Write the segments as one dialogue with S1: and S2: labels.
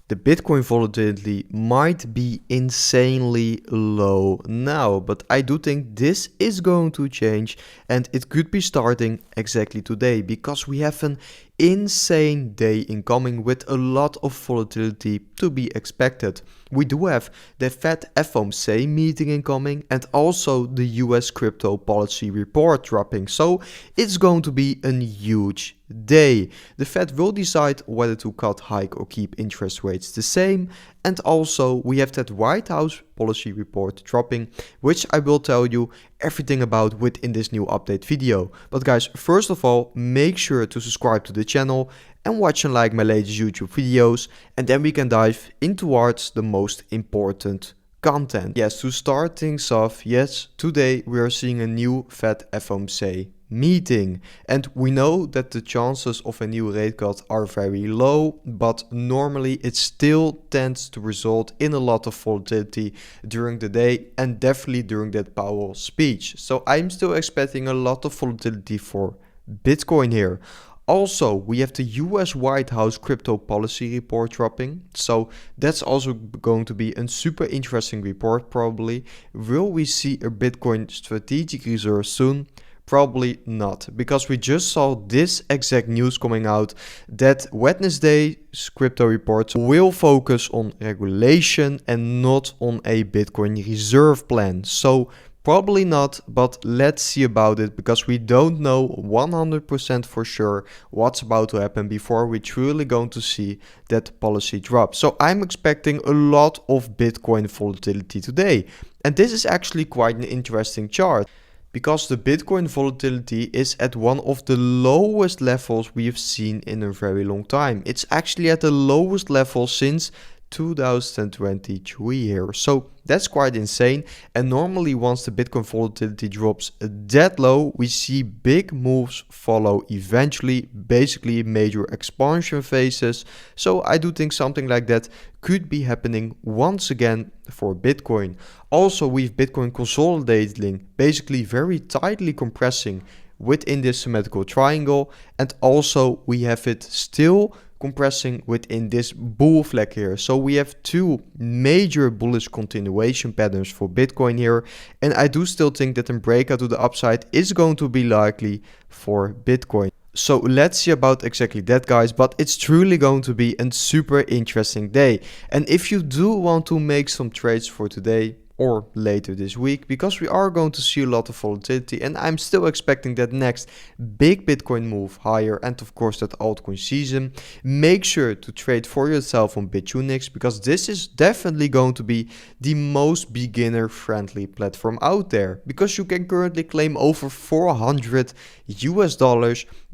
S1: The Bitcoin volatility might be insanely low now, but I do think this is going to change and it could be starting exactly today because we have an insane day incoming with a lot of volatility to be expected. We do have the Fed FOMC meeting incoming and also the US crypto policy report dropping, so it's going to be a huge day. The Fed will decide whether to cut, hike or keep interest rates the same, and also we have that White House policy report dropping, which I will tell you everything about within this new update video. But guys, first of all, make sure to subscribe to the channel and watch and like my latest YouTube videos, and then we can dive in towards the most important content. Yes, to start things off, yes, today we are seeing a new Fed FOMC meeting, and we know that the chances of a new rate cut are very low, but normally it still tends to result in a lot of volatility during the day and definitely during that Powell speech. So I'm still expecting a lot of volatility for Bitcoin here. Also, we have the US White House crypto policy report dropping, so that's also going to be a super interesting report probably. Will we see a Bitcoin strategic reserve soon? Probably not, because we just saw this exact news coming out that Wednesday's crypto reports will focus on regulation and not on a Bitcoin reserve plan. So probably not, but let's see about it because we don't know 100% for sure what's about to happen before we're truly going to see that policy drop. So I'm expecting a lot of Bitcoin volatility today. And this is actually quite an interesting chart, because the Bitcoin volatility is at one of the lowest levels we have seen in a very long time. It's actually at the lowest level since 2023 here. So that's quite insane. And normally once the Bitcoin volatility drops that low, we see big moves follow eventually, basically major expansion phases. So I do think something like that could be happening once again for Bitcoin. Also, we have Bitcoin consolidating, basically very tightly compressing within this symmetrical triangle, and also we have it still compressing within this bull flag here. So we have two major bullish continuation patterns for Bitcoin here, and I do still think that a breakout to the upside is going to be likely for Bitcoin. So let's see about exactly that, guys, but it's truly going to be a super interesting day. And if you do want to make some trades for today or later this week, because we are going to see a lot of volatility and I'm still expecting that next big Bitcoin move higher and of course that altcoin season, make sure to trade for yourself on Bitunix, because this is definitely going to be the most beginner friendly platform out there, because you can currently claim over $400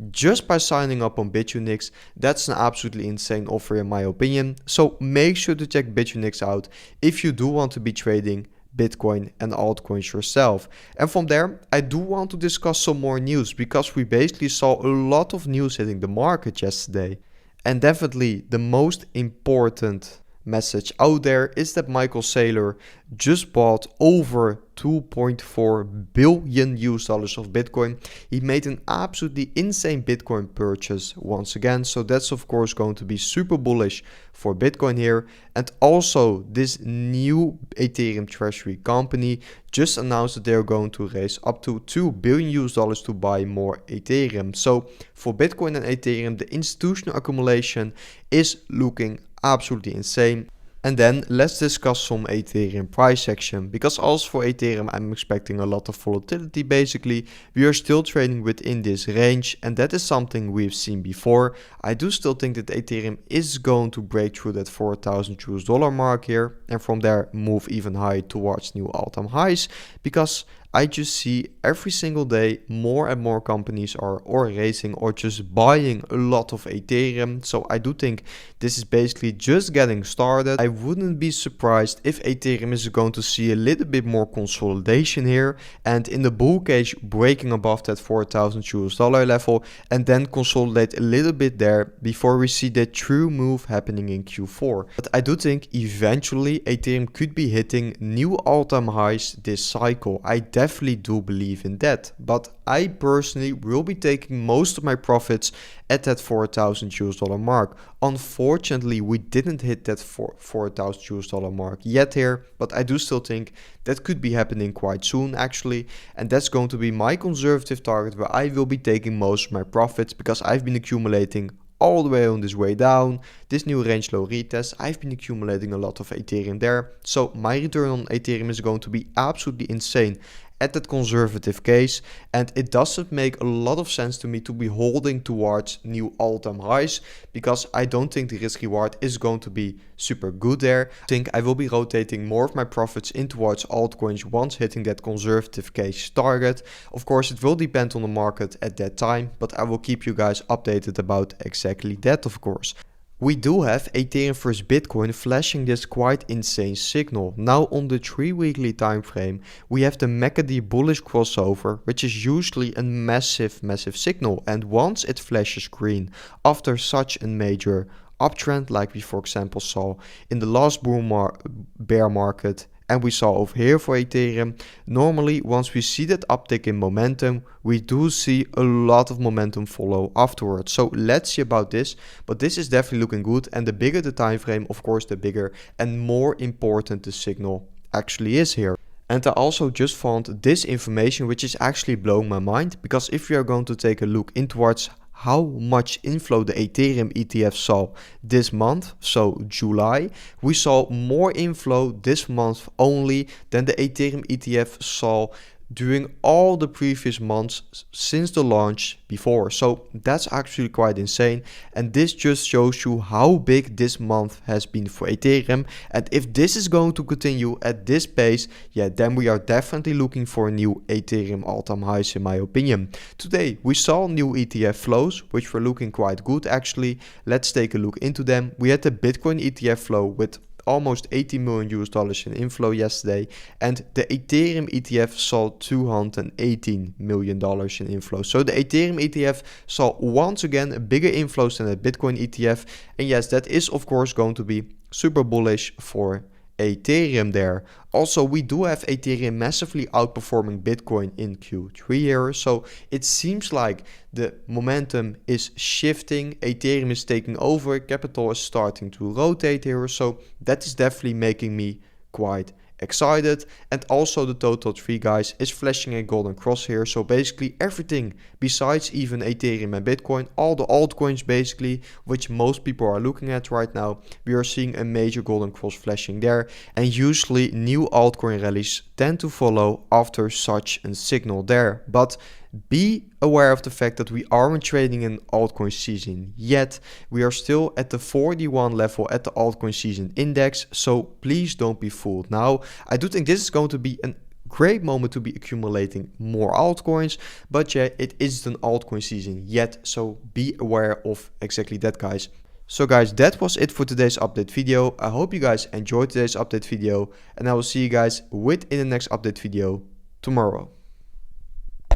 S1: just by signing up on Bitunix. That's an absolutely insane offer in my opinion. So make sure to check Bitunix out if you do want to be trading Bitcoin and altcoins yourself. And from there, I do want to discuss some more news, because we basically saw a lot of news hitting the market yesterday. And definitely the most important message out there is that Michael Saylor just bought over $2.4 billion of Bitcoin. He made an absolutely insane Bitcoin purchase once again. So that's of course going to be super bullish for Bitcoin here. And also this new Ethereum treasury company just announced that they're going to raise up to $2 billion to buy more Ethereum. So for Bitcoin and Ethereum, the institutional accumulation is looking absolutely insane. And then let's discuss some Ethereum price action, because also for Ethereum I'm expecting a lot of volatility. Basically we are still trading within this range, and that is something we've seen before. I do still think that Ethereum is going to break through that $4,000 mark here, and from there move even higher towards new all-time highs, because I just see every single day more and more companies are or raising or just buying a lot of Ethereum. So I do think this is basically just getting started. I wouldn't be surprised if Ethereum is going to see a little bit more consolidation here, and in the bull case breaking above that $4,000 level and then consolidate a little bit there before we see that true move happening in Q4. But I do think eventually Ethereum could be hitting new all-time highs this cycle. I definitely do believe in that. But I personally will be taking most of my profits at that 4,000 US dollar mark. Unfortunately, we didn't hit that 4,000 US dollar mark yet here, but I do still think that could be happening quite soon actually. And that's going to be my conservative target where I will be taking most of my profits, because I've been accumulating all the way on this way down, this new range low retest. I've been accumulating a lot of Ethereum there, so my return on Ethereum is going to be absolutely insane at that conservative case, and it doesn't make a lot of sense to me to be holding towards new all-time highs, because I don't think the risk reward is going to be super good there. I think I will be rotating more of my profits in towards altcoins once hitting that conservative case target. Of course, it will depend on the market at that time, but I will keep you guys updated about exactly that, of course. We do have Ethereum versus Bitcoin flashing this quite insane signal. Now on the 3-weekly time frame, we have the MACD bullish crossover, which is usually a massive signal. And once it flashes green after such a major uptrend, like we for example saw in the last bear market, and we saw over here for Ethereum, normally once we see that uptick in momentum, we do see a lot of momentum follow afterwards. So let's see about this, but this is definitely looking good, and the bigger the time frame, of course, the bigger and more important the signal actually is here. And I also just found this information which is actually blowing my mind, because if we are going to take a look in towards how much inflow the Ethereum ETF saw this month, so July, we saw more inflow this month only than the Ethereum ETF saw during all the previous months since the launch before. So that's actually quite insane, and this just shows you how big this month has been for Ethereum. And if this is going to continue at this pace, yeah, then we are definitely looking for new Ethereum all-time highs in my opinion. Today we saw new ETF flows which were looking quite good actually. Let's take a look into them. We had the Bitcoin ETF flow with almost 80 million US dollars in inflow yesterday, and the Ethereum ETF saw 218 million dollars in inflow. So the Ethereum ETF saw once again bigger inflows than the Bitcoin ETF, and yes, that is of course going to be super bullish for Ethereum there. Also, we do have Ethereum massively outperforming Bitcoin in Q3 here, so it seems like the momentum is shifting, Ethereum is taking over, capital is starting to rotate here, so that is definitely making me quite excited. And also the total tree, guys, is flashing a golden cross here, so basically everything besides even Ethereum and Bitcoin, all the altcoins basically, which most people are looking at right now, we are seeing a major golden cross flashing there. And usually new altcoin rallies tend to follow after such a signal there, but be aware of the fact that we aren't trading in altcoin season yet. We are still at the 41 level at the altcoin season index, so please don't be fooled. Now, I do think this is going to be a great moment to be accumulating more altcoins, but yeah, it isn't an altcoin season yet, so be aware of exactly that, guys. So guys, that was it for today's update video. I hope you guys enjoyed today's update video, and I will see you guys within the next update video tomorrow.